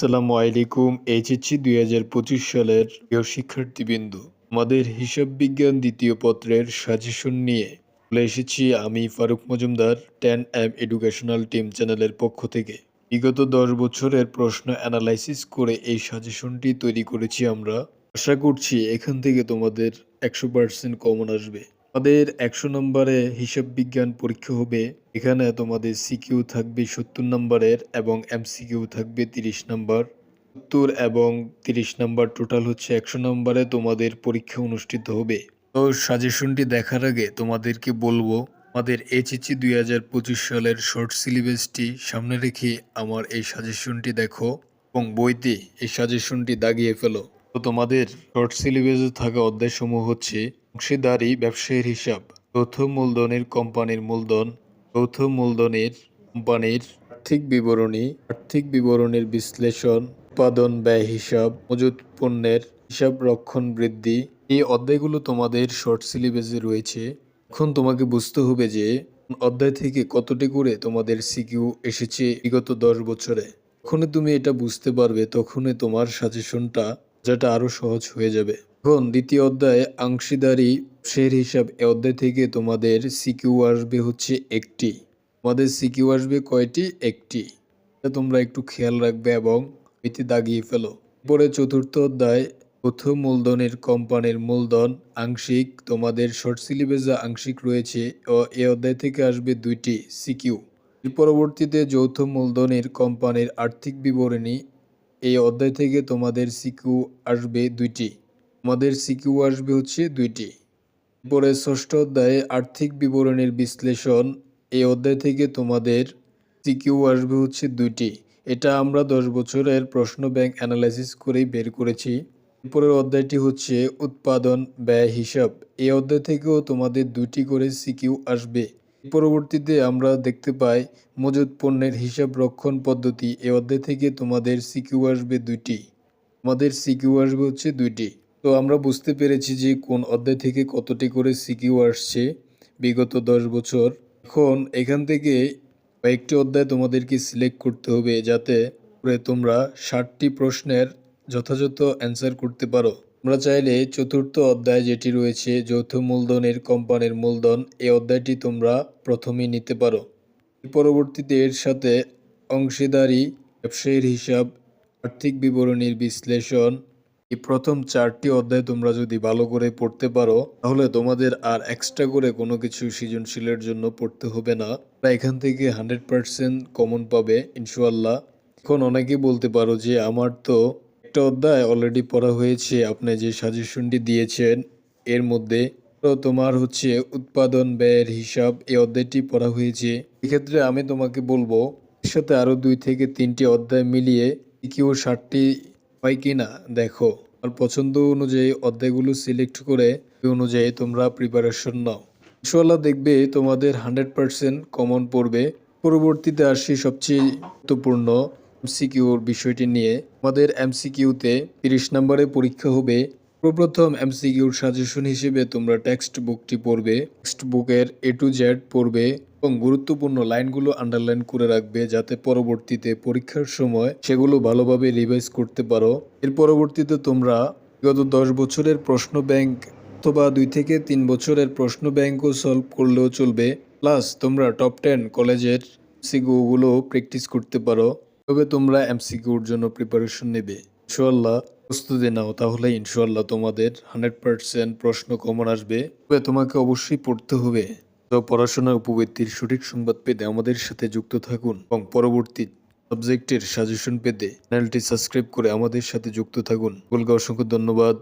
আসসালামু আলাইকুম। এইচএসসি ২০২৫ সালের প্রিয় শিক্ষার্থীবৃন্দ, আমাদের হিসাব বিজ্ঞান দ্বিতীয় পত্রের সাজেশন নিয়ে চলে এসেছি আমি Faruk Majumdar 10M educational team চ্যানেলের পক্ষ থেকে। বিগত ১০ বছরের প্রশ্ন অ্যানালাইসিস করে এই সাজেশনটি তৈরি করেছি আমরা। আশা করছি এখান থেকে তোমাদের ১০০% কমন আসবে। আমাদের ১০০ নম্বরে হিসাব বিজ্ঞান পরীক্ষা হবে। এখানে তোমাদের সিকিউ থাকবে ৭০ নম্বরের এবং এমসিকিউ থাকবে ৩০ নম্বর। ৭০ এবং ৩০ নম্বর টোটাল হচ্ছে ১০০ নম্বরে তোমাদের পরীক্ষা অনুষ্ঠিত হবে। তো সাজেশনটি দেখার আগে তোমাদেরকে বলবো, আমাদের এইচএসসি ২০২৫ সালের শর্ট সিলেবাসটি সামনে রেখে আমার এই সাজেশনটি দেখো এবং বইতে এই সাজেশনটি দাগিয়ে ফেলো। তো তোমাদের শর্ট সিলেবাসে থাকা অধ্যায়সমূহ হচ্ছে অংশীদারি ব্যবসায়ের হিসাব, যৌথ মূলধনের কোম্পানির মূলধন, যৌথ মূলধনের কোম্পানির আর্থিক বিবরণী, আর্থিক বিবরণীর বিশ্লেষণ, উৎপাদন ব্যয় হিসাব, মজুত পণ্যের হিসাব রক্ষণ বৃদ্ধি। এই অধ্যায়গুলো তোমাদের শর্ট সিলেবাসে রয়েছে। এখন তোমাকে বুঝতে হবে যে অধ্যায় থেকে কতটি করে তোমাদের সিকিউ এসেছে বিগত ১০ বছরে। যখনই তুমি এটা বুঝতে পারবে তখনই তোমার সাজেশনটা যেটা আরো সহজ হয়ে যাবে। এখন দ্বিতীয় অধ্যায় অংশীদারি শেয়ার হিসাব, এ অধ্যায় থেকে তোমাদের সিকিউ আসবে হচ্ছে একটি। তোমাদের সিকিউ আসবে কয়টি? একটি। এটা তোমরা একটু খেয়াল রাখবে এবং এটি দাগিয়ে ফেলো। পরে চতুর্থ অধ্যায় যৌথ মূলধনের কোম্পানির মূলধন আংশিক, তোমাদের শর্ট সিলেবাসে আংশিক রয়েছে ও এ অধ্যায় থেকে আসবে ২টি সিকিউ। এর পরবর্তীতে যৌথ মূলধনের কোম্পানির আর্থিক বিবরণী, এই অধ্যায় থেকে তোমাদের সিকিউ আসবে ২টি। তোমাদের সিকিউ আসবে হচ্ছে ২টি। পরে ষষ্ঠ অধ্যায়ে আর্থিক বিবরণীর বিশ্লেষণ, এই অধ্যায় থেকে তোমাদের সিকিউ আসবে হচ্ছে ২টি। এটা আমরা ১০ বছরের প্রশ্ন ব্যাংক অ্যানালাইসিস করেই বের করেছি। এরপরের অধ্যায়টি হচ্ছে উৎপাদন ব্যয় হিসাব, এই অধ্যায় থেকেও তোমাদের ২টি করে সিকিউ আসবে। পরবর্তীতে আমরা দেখতে পাই মজুত পণ্যের হিসাব রক্ষণ পদ্ধতি, এই অধ্যায় থেকে তোমাদের সিকিউ আসবে ২টি। আমাদের সিকিউ আসবে হচ্ছে ২টি। তো আমরা বুঝতে পেরেছি যে কোন অধ্যায় থেকে কতটি করে সিকিউ আসছে বিগত ১০ বছর। এখন এখান থেকে কয়েকটি অধ্যায় তোমাদেরকে সিলেক্ট করতে হবে যাতে করে তোমরা ৬০টি প্রশ্নের যথাযথ অ্যান্সার করতে পারো। তোমরা চাইলে চতুর্থ অধ্যায় যেটি রয়েছে যৌথ মূলধনের কোম্পানির মূলধন, এই অধ্যায়টি তোমরা প্রথমেই নিতে পারো। পরবর্তীতে এর সাথে অংশীদারি ব্যবসায়ের হিসাব, আর্থিক বিবরণীর বিশ্লেষণ, এই প্রথম ৪টি অধ্যায় তোমরা যদি ভালো করে পড়তে পারো তাহলে তোমাদের আর এক্সট্রা করে কোনো কিছু সৃজনশীলের জন্য পড়তে হবে না। এখান থেকে 100% কমন পাবে ইনশাআল্লাহ। এখন অনেকেই বলতে পারো যে আমার তো একটা অধ্যায় অলরেডি পড়া হয়েছে, আপনি যে সাজেশনটি দিয়েছেন এর মধ্যে তো তোমার হচ্ছে উৎপাদন ব্যয়ের হিসাব, এই অধ্যায়টি পড়া হয়েছে। এক্ষেত্রে আমি তোমাকে বলবো এর সাথে আরো ২ থেকে ৩টি অধ্যায় মিলিয়ে সিকিউ ৬০টি হয় কিনা দেখো। আর পছন্দ অনুযায়ী অধ্যায়গুলো সিলেক্ট করে ওই অনুযায়ী তোমরা প্রিপারেশন নাও। ইনশাআল্লাহ দেখবে তোমাদের 100% কমন পড়বে। পরবর্তীতে আসি সবচেয়ে গুরুত্বপূর্ণ এমসিকিউর বিষয়টি নিয়ে। আমাদের এমসিকিউতে ৩০ নম্বরে পরীক্ষা হবে। প্রথম এমসিকিউর সাজেশন হিসেবে তোমরা টেক্সট বুকটি পড়বে, টেক্সট বুকের A to Z পড়বে এবং গুরুত্বপূর্ণ লাইনগুলো আন্ডারলাইন করে রাখবে যাতে পরবর্তীতে পরীক্ষার সময় সেগুলো ভালোভাবে রিভাইজ করতে পারো। এর পরবর্তীতে তোমরা গত ১০ বছরের প্রশ্ন ব্যাংক অথবা ২ থেকে ৩ বছরের প্রশ্ন ব্যাংকও সলভ করলেও চলবে। প্লাস তোমরা টপ 10 কলেজের এমসিকিউগুলো প্র্যাকটিস করতে পারো। তবে তোমরা এমসিকিউর জন্য প্রিপারেশন নেবে। ইনশাআল্লাহ প্রস্তুতি নাও, তাহলে ইনশাআল্লাহ তোমাদের 100% প্রশ্ন কমন আসবে। তবে তোমাকে অবশ্যই পড়তে হবে। তো পড়াশোনার উপবৃত্তির সঠিক সংবাদ পেতে আমাদের সাথে যুক্ত থাকুন এবং পরবর্তী সাবজেক্টের সাজেশন পেতে চ্যানেলটি সাবস্ক্রাইব করে আমাদের সাথে যুক্ত থাকুন। সকলকে অসংখ্য ধন্যবাদ।